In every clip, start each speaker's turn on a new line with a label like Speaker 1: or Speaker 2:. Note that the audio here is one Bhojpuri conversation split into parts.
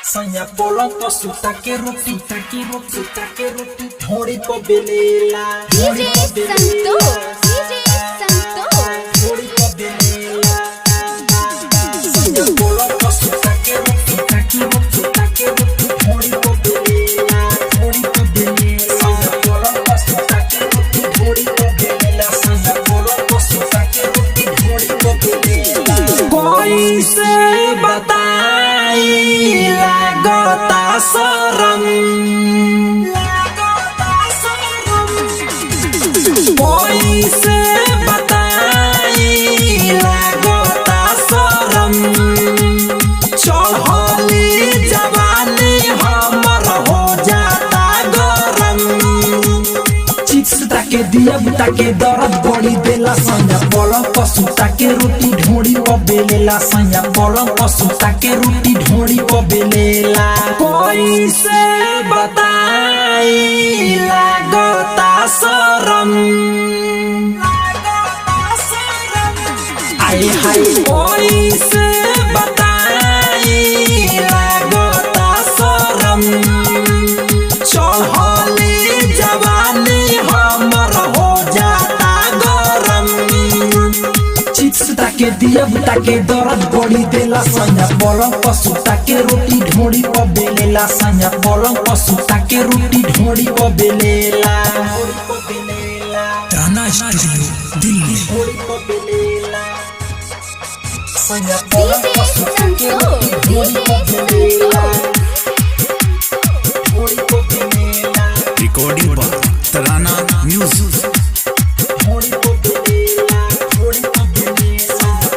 Speaker 1: Sanya polong po suta ke roti thori po belela
Speaker 2: DJ Santo
Speaker 1: thori po belela Sanya polong po suta ke roti thori po belela Sanya polong po suta ke roti thori po belela Sanya polong po suta ke roti thori po belela कोई से बताई लगता शरम कोई से बताई लगता शरम चढ़ली जवानी हमर हो जाता गरम चिप्स ताके दिया ताके दर्द बड़ी देला सैया पलंग पर सुता के रोटी ढोड़ी पर बेलेला सैया पलंग पर सुता के रोटी ढोड़ी पर बेलेला कोई से बताई लगता शरम आए हाय कोई से बताई लगता शरम चढ़ली जवानी हमर हो जाता गरम चिप्स ताके दिया ताके दर्द बड़ी देला सैया पलंग पर सुता के रोटी ढोड़ी पर बेलेला सैया पलंग पर सुता के रोटी ढोड़ी पर बेलेला
Speaker 3: ताना स्टूडियो दिल्ली
Speaker 1: सैया पलंग पर सुता के रोटी ढोड़ी पर बेलेला
Speaker 3: रिकॉर्डिंग पर तराना म्यूजिक
Speaker 1: ढोड़ी पर बेलेला सैया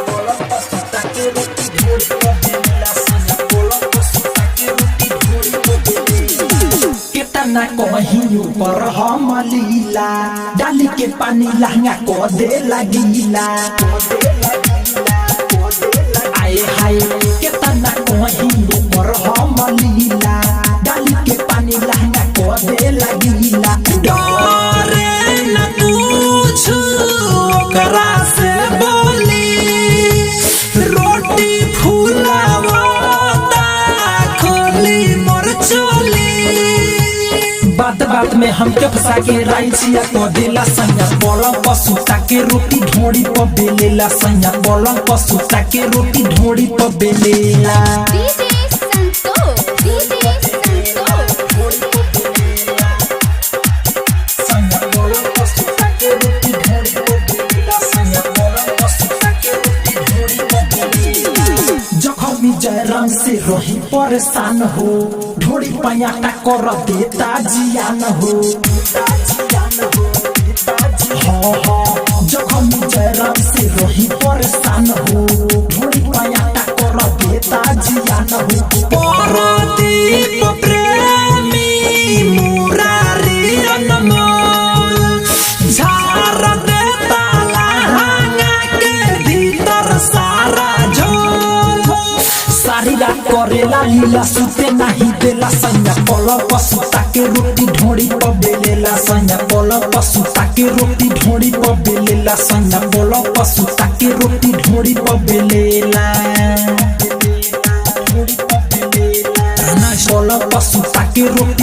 Speaker 1: पलंग पर सुता के रोटी ढोड़ी पर बेलेला सैया पलंग पर सुता के रोटी ढोड़ी पर बेलेला केतना कहियो पर हम लीला डाली के पानी लहंगा को दे लगीला आए हाय केतना कहियो पर हम लीला डाली के पानी लहंगा को दे लगीला डरे न कुछ ओकरा से बोली रोटी फुलावता खोली मोर चोली बात में हमके फंसा के राई छिया को देला सैया पलंग पर सुता के रोटी ढोड़ी पर बेलेला सैया पलंग पर सुता के रोटी ढोड़ी पर बेलेला
Speaker 2: DJ Santo
Speaker 1: सैया पलंग पर सुता के रोटी ढोड़ी पर बेलेला सैया पलंग पर सुता के रोटी ढोड़ी पर बेलेला जखमी जयराम से रही परेशान हो ढोड़ी पयाटा कर देता जियान हो हाँ जखमी जयराम से रही परेशान हो ढोड़ी पयाटा कर देता जियान हो परदीप प्रेमी मुरारी अनमोल झाड़ देता लहंगा के भीतर सारा झोल सारी रात करेला लीला सुते नहीं देला सैया पलंग पर सुता के रोटी ढोड़ी पर बेलेला सैया पलंग पर सुता के रोटी ढोड़ी पर बेलेला सैया पलंग पर सुता के रोटी ढोड़ी पर बेलेला पलंग पर सुता के रोटी